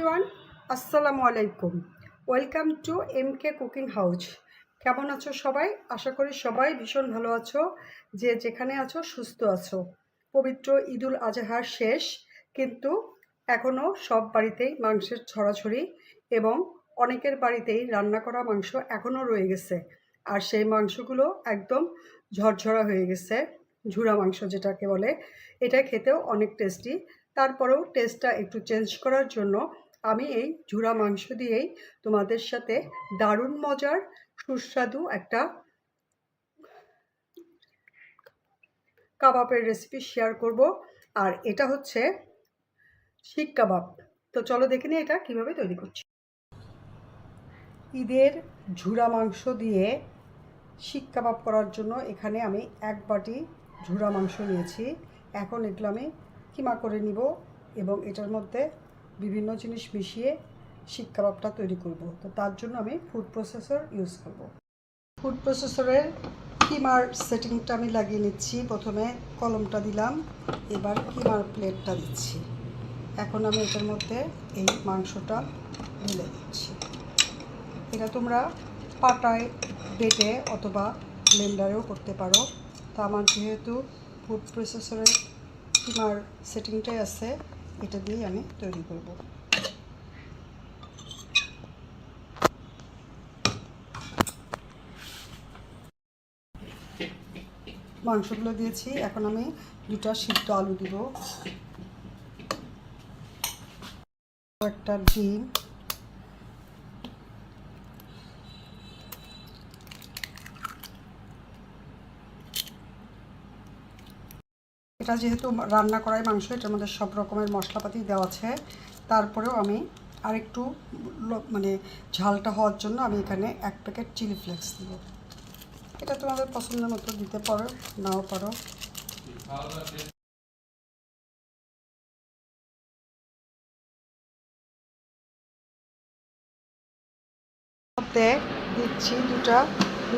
Everyone, আসসালামু আলাইকুম। Welcome to MK cooking house. কেমন আছো সবাই? আশা করি সবাই ভীষণ ভালো আছো, যে যেখানে আছো সুস্থ আছো। পবিত্র ঈদুল আজহার শেষ, কিন্তু এখনও সব বাড়িতেই মাংসের ছড়াছড়ি এবং অনেকের বাড়িতেই রান্না করা মাংস এখনও রয়ে গেছে। আর সেই মাংসগুলো একদম ঝরঝরা হয়ে গেছে, ঝুরা মাংস যেটাকে বলে। এটা খেতেও অনেক টেস্টি। তারপরেও টেস্টটা একটু চেঞ্জ করার জন্য আমি এই ঝুরা মাংস দিয়েই তোমাদের সাথে দারুণ মজার সুস্বাদু একটা কাবাবের রেসিপি শেয়ার করব। আর এটা হচ্ছে শিক কাবাব। তো চলো দেখে নিই এটা কীভাবে তৈরি করছি। ঈদের ঝুরা মাংস দিয়ে শিক কাবাব করার জন্য এখানে আমি 1 বাটি ঝুরা মাংস নিয়েছি। এখন এগুলো আমি কিমা করে নিব এবং এটার মধ্যে বিভিন্ন জিনিস মিশিয়ে শিক কাবাবটা তৈরি করব। তো তার জন্য আমি ফুড প্রসেসর ইউজ করব। ফুড প্রসেসরের কিমার সেটিংটা আমি লাগিয়ে নিচ্ছি। প্রথমে কলমটা দিলাম, এবার কিমার প্লেটটা দিচ্ছি। এখন আমি এটার মধ্যে এই মাংসটা ঢেলে দিচ্ছি। এটা তোমরা পাটায় বেটে অথবা ব্লেন্ডারেও করতে পারো। তো আমার যেহেতু ফুড প্রসেসরের কিমার সেটিংটাই আছে, এটা দিয়ে আমি তৈরি করব। মাংসগুলো দিয়েছি, এখন আমি 2টা সিদ্ধ আলু দিব, একটা ডিম, এটা যেহেতু রান্না করাই মাংস, এটার মধ্যে সব রকমের মশলাপাতি দেওয়া আছে। তারপরেও আমি আরেকটু মানে ঝালটা হওয়ার জন্য আমি এখানে 1 প্যাকেট চিলি ফ্লেক্স দিব। এটা তোমাদের পছন্দের মতো দিতে পারো, নাও পারো। দিচ্ছি 2টা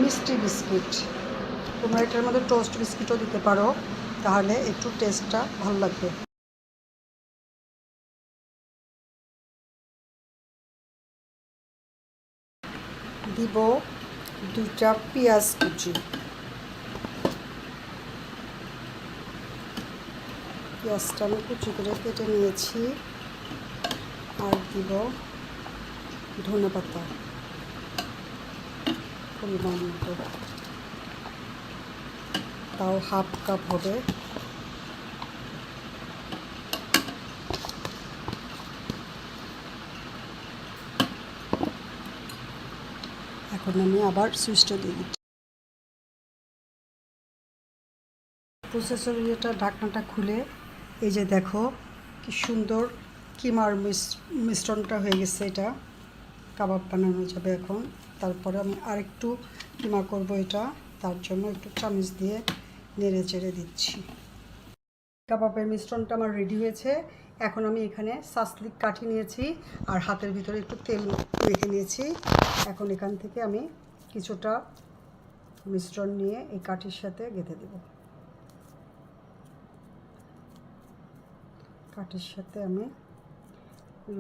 মিষ্টি বিস্কিট। তোমরা এটার মধ্যে টোস্ট বিস্কিটও দিতে পারো, তাহলে একটু টেস্টটা ভালো লাগবে। দিব 2টা পেঁয়াজ কুচি। পেঁয়াজটা আমি কুচি করে কেটে নিয়েছি। আর দিব ধনেপাতা পরিমাণ মতো, তাও হাফ কাপ হবে। এখন আমি আবার সুইচটা দিয়ে দিচ্ছি। প্রসেসরের এটা ঢাকনাটা খুলে এই যে দেখো কি সুন্দর কিমার মিশ্রণটা হয়ে গেছে। এটা কাবাব বানানো যাবে এখন। তারপরে আমি আরেকটু কিমা করব, এটা তার জন্য একটু চামচ দিয়ে নেড়ে চেড়ে দিচ্ছি। কাবাবের মিশ্রণটা আমার রেডি হয়েছে। এখন আমি এখানে সাসলিক কাঠি নিয়েছি আর হাতের ভিতরে একটু তেল রেখে নিয়েছি। এখন এখান থেকে আমি কিছুটা মিশ্রণ নিয়ে এই কাঠির সাথে গেঁথে দেব। কাঠির সাথে আমি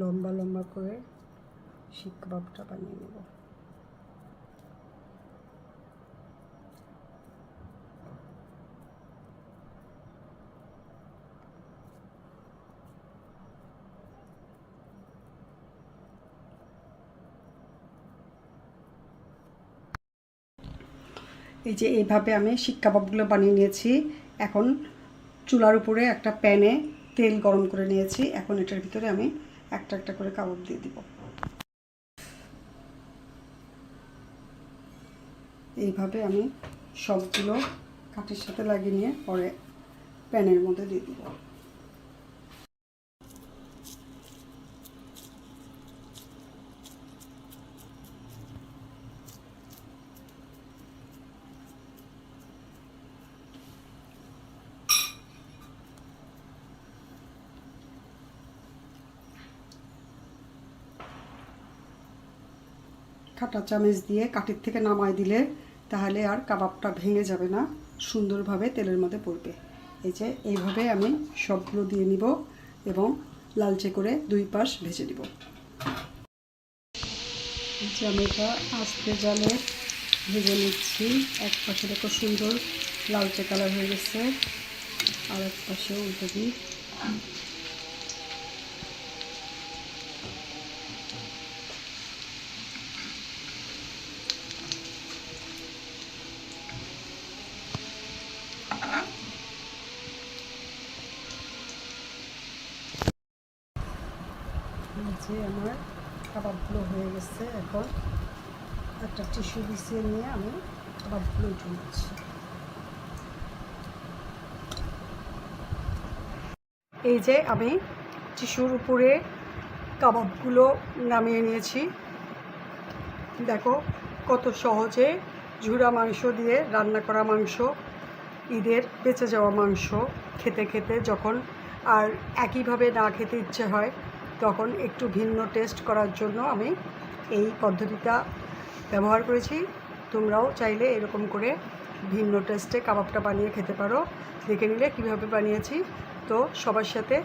লম্বা লম্বা করে শিক কাবাবটা বানিয়ে নেব। এই যে এইভাবে আমি শিক কাবাবগুলো বানিয়ে নিয়েছি। এখন চুলার উপরে একটা প্যানে তেল গরম করে নিয়েছি। এখন এটার ভিতরে আমি একটা একটা করে কাবাব দিয়ে দিব। এইভাবে আমি সবগুলো কাঠির সাথে লাগিয়ে নিয়ে পরে প্যানের মধ্যে দিয়ে দিব। কাঁটা চামচ দিয়ে কাঠির থেকে নামাই দিলে তাহলে আর কাবাবটা ভেঙে যাবে না, সুন্দরভাবে তেলের মধ্যে পড়বে। এই যে এইভাবে আমি সবগুলো দিয়ে নিব এবং লালচে করে 2 পাশ ভেজে নিব। যে আমি এটা আস্তে জালে ভেজে নিচ্ছি। এক পাশে দেখো সুন্দর লালচে কালার হয়ে গেছে, আর এক পাশে উল্টে দিই। যে আমার কাবাবগুলো হয়ে গেছে, এখন একটা টিস্যু বিছিয়ে নিয়ে আমি কাবাবগুলো উঠে নিচ্ছি। এই যে আমি টিস্যুর উপরে কাবাবগুলো নামিয়ে নিয়েছি। দেখো কত সহজে ঝুরা মাংস দিয়ে রান্না করা মাংস, ঈদের বেঁচে যাওয়া মাংস খেতে খেতে যখন আর একইভাবে না খেতে ইচ্ছে হয়, তখন একটু ভিন্ন টেস্ট করার জন্য আমি এই পদ্ধতিটা ব্যবহার করেছি। তোমরাও চাইলে এরকম করে ভিন্ন টেস্টে কাবাবটা বানিয়ে খেতে পারো। দেখে নিলে কীভাবে বানিয়েছি। তো সবার সাথে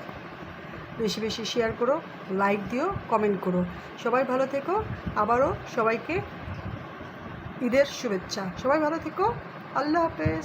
বেশি বেশি শেয়ার করো, লাইক দিও, কমেন্ট করো। সবাই ভালো থেকো। আবারও সবাইকে ঈদের শুভেচ্ছা। সবাই ভালো থেকো। আল্লাহ হাফেজ।